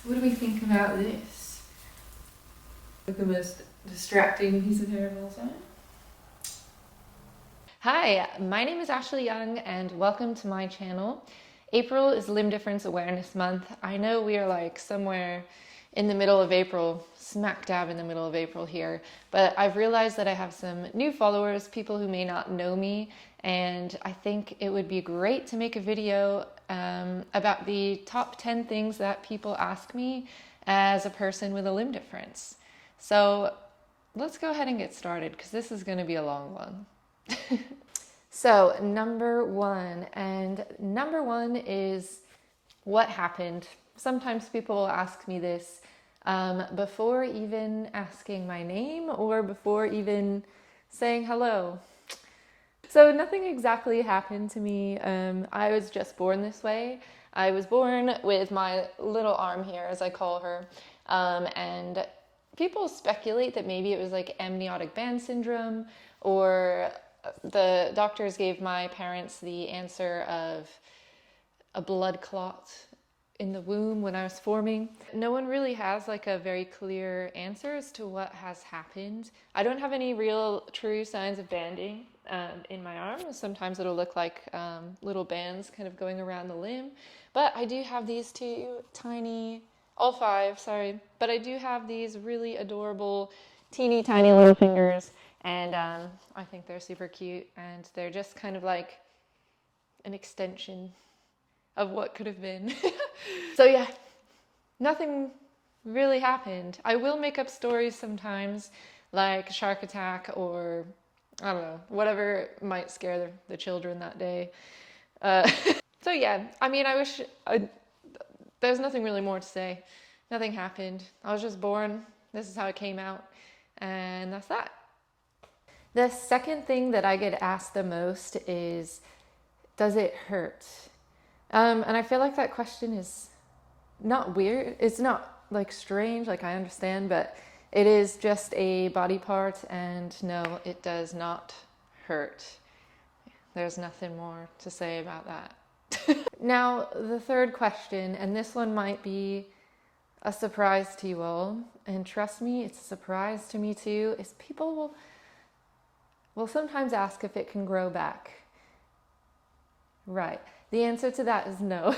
What do we think about this? The most distracting piece of hair of all time. Hi, my name is Ashley Young and welcome to my channel. April is Limb Difference Awareness Month. I know we are like somewhere in the middle of April, smack dab in the middle of April here, but I've realized that I have some new followers, people who may not know me, and I think it would be great to make a video about the top 10 things that people ask me as a person with a limb difference. So let's go ahead and get started because this is going to be a long one. So number one is what happened. Sometimes people will ask me this before even asking my name or before even saying hello. So nothing exactly happened to me. I was just born this way. I was born with my little arm here, as I call her, and people speculate that maybe it was like amniotic band syndrome, or the doctors gave my parents the answer of a blood clot in the womb when I was forming. No one really has like a very clear answer as to what has happened. I don't have any real true signs of banding in my arm. Sometimes it'll look like little bands kind of going around the limb, but I do have these two tiny, all five, sorry, but I do have these really adorable teeny tiny little fingers. And I think they're super cute, and they're just kind of like an extension of what could have been. So yeah, nothing really happened. I will make up stories sometimes, like a shark attack or, I don't know, whatever might scare the children that day. So yeah, I mean, there's nothing really more to say. Nothing happened. I was just born. This is how it came out, and that's that. The second thing that I get asked the most is, does it hurt? And I feel like that question is not weird. It's not like strange, like I understand, but it is just a body part, and no, it does not hurt. There's nothing more to say about that. Now, the third question, and this one might be a surprise to you all, and trust me, it's a surprise to me too, is people will sometimes ask if it can grow back. Right. The answer to that is no.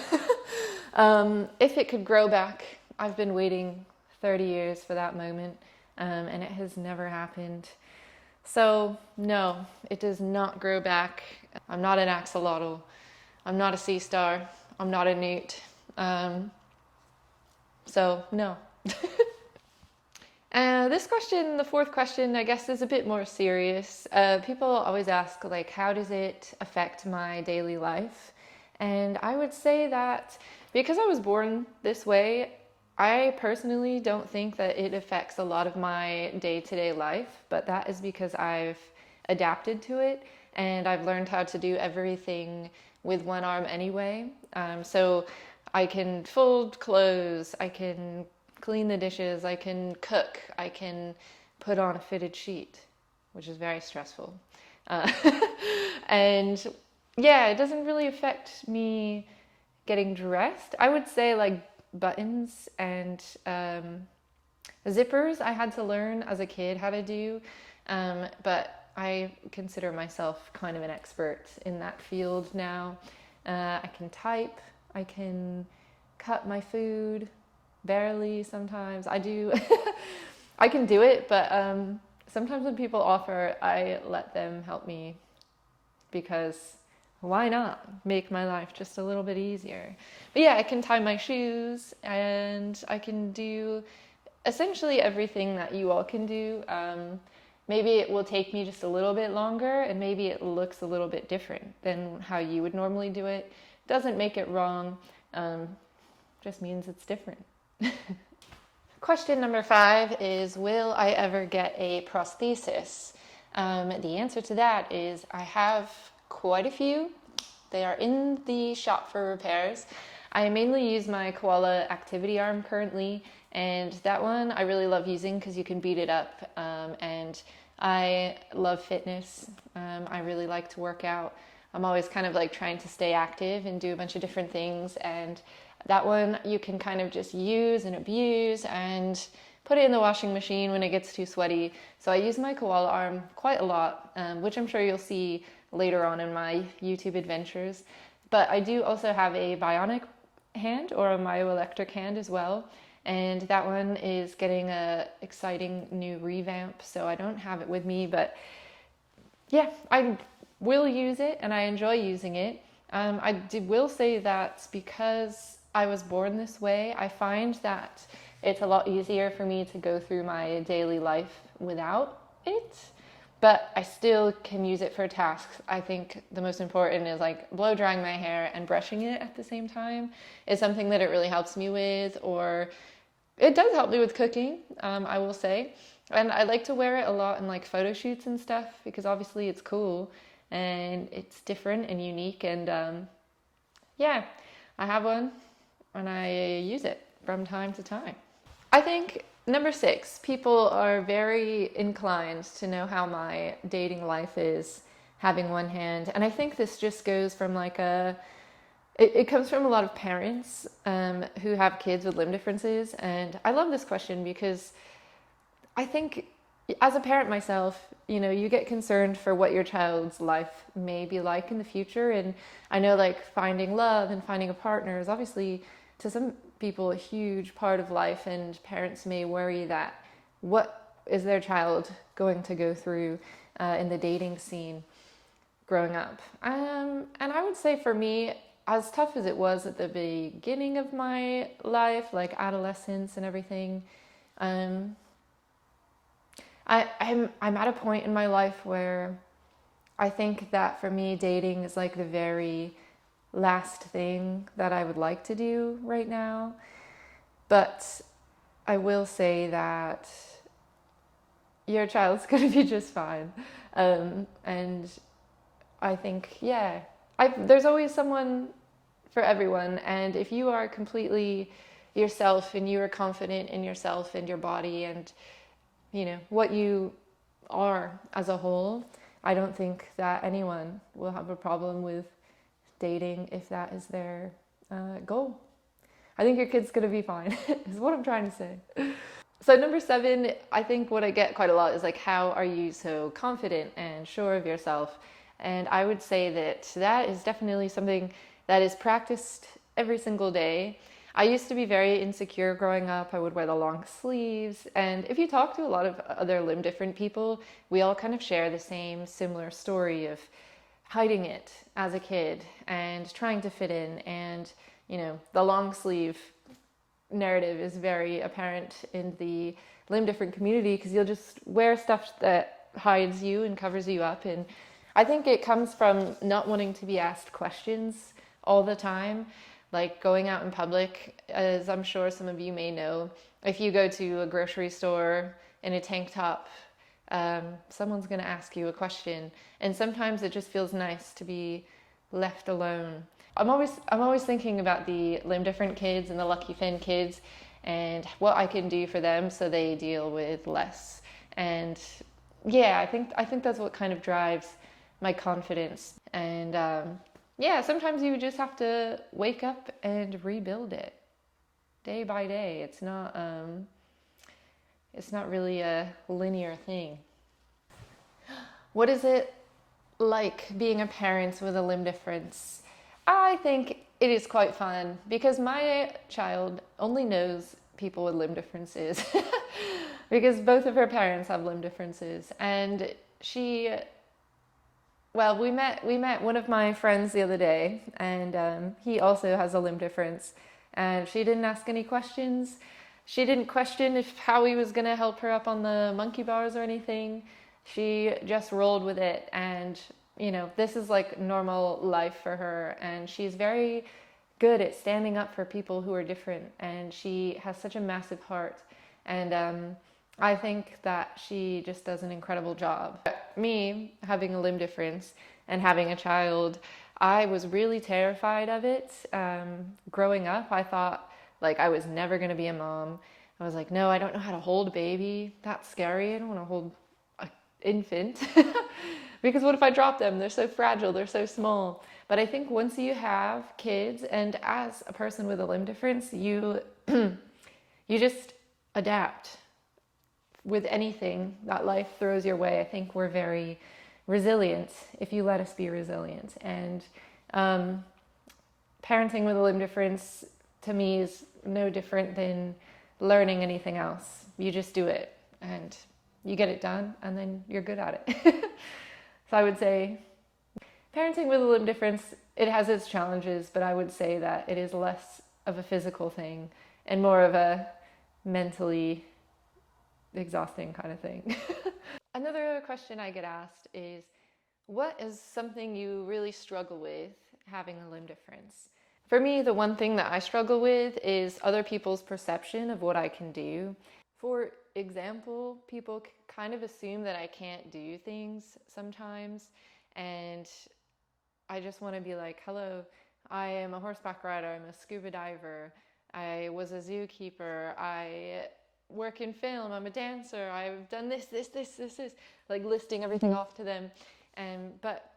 If it could grow back, I've been waiting 30 years for that moment, and it has never happened. So no, it does not grow back. I'm not an axolotl. I'm not a sea star. I'm not a newt. So no. This question, the fourth question, I guess is a bit more serious. People always ask, like, how does it affect my daily life? And I would say that because I was born this way, I personally don't think that it affects a lot of my day-to-day life, but that is because I've adapted to it and I've learned how to do everything with one arm anyway. So I can fold clothes, I can clean the dishes, I can cook, I can put on a fitted sheet, which is very stressful. And yeah, it doesn't really affect me getting dressed. I would say like buttons and zippers I had to learn as a kid how to do, but I consider myself kind of an expert in that field now. I can type, I can cut my food, barely sometimes. I do. I can do it, but sometimes when people offer, I let them help me because why not make my life just a little bit easier? But yeah, I can tie my shoes and I can do essentially everything that you all can do. Maybe it will take me just a little bit longer and maybe it looks a little bit different than how you would normally do it. Doesn't make it wrong, just means it's different. Question number 5 is, will I ever get a prosthesis? The answer to that is I have quite a few. They are in the shop for repairs. I mainly use my koala activity arm currently, and that one I really love using because you can beat it up, and I love fitness. I really like to work out. I'm always kind of like trying to stay active and do a bunch of different things, and That one you can kind of just use and abuse and put it in the washing machine when it gets too sweaty. So I use my koala arm quite a lot, which I'm sure you'll see later on in my YouTube adventures. But I do also have a bionic hand or a myoelectric hand as well. And that one is getting a exciting new revamp, so I don't have it with me, but yeah, I will use it and I enjoy using it. Will say that because I was born this way, I find that it's a lot easier for me to go through my daily life without it, but I still can use it for tasks. I think the most important is like blow drying my hair and brushing it at the same time is something that it really helps me with, or it does help me with cooking, I will say. And I like to wear it a lot in like photo shoots and stuff because obviously it's cool and it's different and unique. And yeah, I have one and I use it from time to time. I think number 6, people are very inclined to know how my dating life is having one hand. And I think this just goes from like it comes from a lot of parents who have kids with limb differences. And I love this question because I think as a parent myself, you get concerned for what your child's life may be like in the future. And I know like finding love and finding a partner is obviously to some people a huge part of life. And parents may worry that what is their child going to go through in the dating scene growing up. And I would say for me, as tough as it was at the beginning of my life, like adolescence and everything, I'm at a point in my life where I think that for me, dating is like the very last thing that I would like to do right now. But I will say that your child's going to be just fine. And I think, yeah, there's always someone for everyone. And if you are completely yourself and you are confident in yourself and your body and, what you are as a whole, I don't think that anyone will have a problem with dating if that is their goal. I think your kid's going to be fine, is what I'm trying to say. So number 7, I think what I get quite a lot is like, how are you so confident and sure of yourself? And I would say that is definitely something that is practiced every single day. I used to be very insecure growing up. I would wear the long sleeves. And if you talk to a lot of other limb different people, we all kind of share the same similar story of hiding it as a kid and trying to fit in. And, the long sleeve narrative is very apparent in the limb different community because you'll just wear stuff that hides you and covers you up. And I think it comes from not wanting to be asked questions all the time. Like going out in public, as I'm sure some of you may know, if you go to a grocery store in a tank top, someone's going to ask you a question. And sometimes it just feels nice to be left alone. I'm always thinking about the limb different kids and the lucky fin kids and what I can do for them so they deal with less. And yeah, I think that's what kind of drives my confidence. And yeah, sometimes you just have to wake up and rebuild it day by day. It's not really a linear thing. What is it like being a parent with a limb difference? I think it is quite fun because my child only knows people with limb differences because both of her parents have limb differences. And we met one of my friends the other day, and he also has a limb difference, and she didn't ask any questions. She didn't question how he was going to help her up on the monkey bars or anything. She just rolled with it, and this is like normal life for her, and she's very good at standing up for people who are different, and she has such a massive heart, and I think that she just does an incredible job. Me, having a limb difference and having a child, I was really terrified of it. Growing up, I thought like I was never going to be a mom. I was like, no, I don't know how to hold a baby. That's scary. I don't want to hold an infant. Because what if I drop them? They're so fragile, they're so small. But I think once you have kids, and as a person with a limb difference, you you just adapt with anything that life throws your way. I think we're very resilient if you let us be resilient. And parenting with a limb difference to me is no different than learning anything else. You just do it and you get it done and then you're good at it. So I would say parenting with a limb difference, it has its challenges, but I would say that it is less of a physical thing and more of a mentally exhausting kind of thing. Another question I get asked is, what is something you really struggle with having a limb difference? For me, the one thing that I struggle with is other people's perception of what I can do. For example, people kind of assume that I can't do things sometimes, and I just want to be like, hello, I am a horseback rider, I'm a scuba diver, I was a zookeeper, I work in film, I'm a dancer, I've done this, like listing everything off to them. But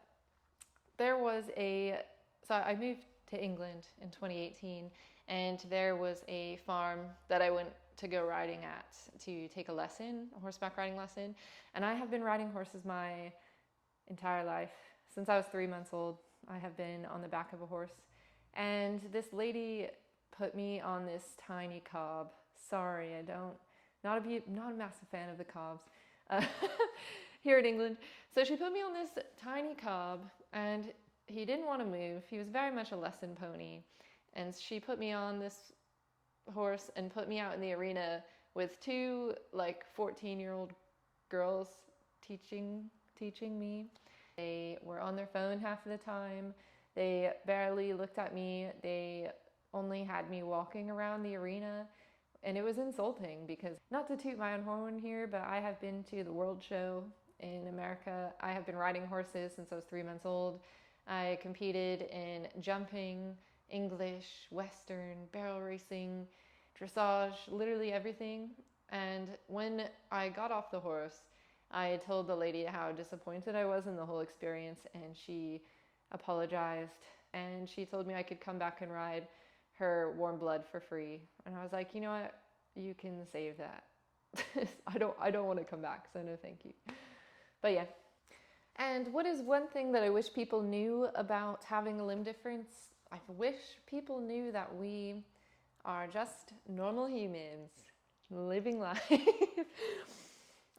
there was so I moved to England in 2018, and there was a farm that I went to go riding at to take a horseback riding lesson. And I have been riding horses my entire life. Since I was 3 months old, I have been on the back of a horse. And this lady put me on this tiny cob. Sorry, not a massive fan of the cobs here in England. So she put me on this tiny cob, and he didn't want to move. He was very much a lesson pony. And she put me on this horse and put me out in the arena with two 14-year-old girls teaching me. They were on their phone half of the time. They barely looked at me. They only had me walking around the arena. And it was insulting because, not to toot my own horn here, but I have been to the World Show in America. I have been riding horses since I was 3 months old. I competed in jumping, English, Western, barrel racing, dressage, literally everything. And when I got off the horse, I told the lady how disappointed I was in the whole experience, and she apologized, and she told me I could come back and ride her warm blood for free. And I was like, you know what, you can save that. I don't want to come back, so no thank you. But yeah. And what is one thing that I wish people knew about having a limb difference? I wish people knew that we are just normal humans living life.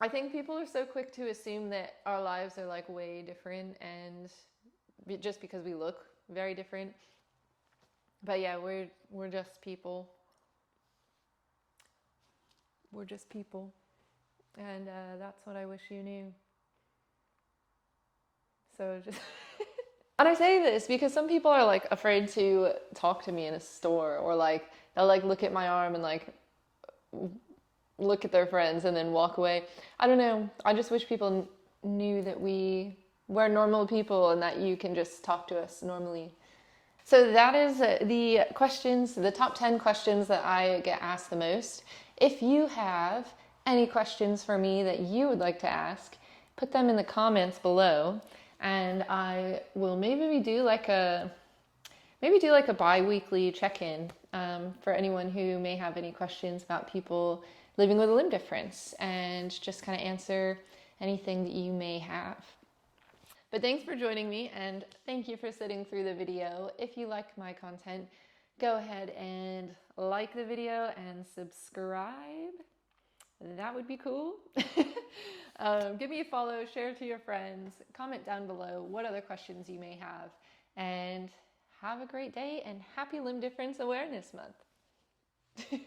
I think people are so quick to assume that our lives are way different, and just because we look very different. But yeah, we're just people. We're just people. And that's what I wish you knew. So just... And I say this because some people are afraid to talk to me in a store, or they'll look at my arm and look at their friends and then walk away. I don't know. I just wish people knew that we're normal people and that you can just talk to us normally. So that is the top 10 questions that I get asked the most. If you have any questions for me that you would like to ask, put them in the comments below, and I will maybe do a bi-weekly check-in for anyone who may have any questions about people living with a limb difference, and just kind of answer anything that you may have. But thanks for joining me, and thank you for sitting through the video. If you like my content, go ahead and like the video and subscribe. That would be cool. Give me a follow, share it to your friends, comment down below what other questions you may have, and have a great day, and happy Limb Difference Awareness Month.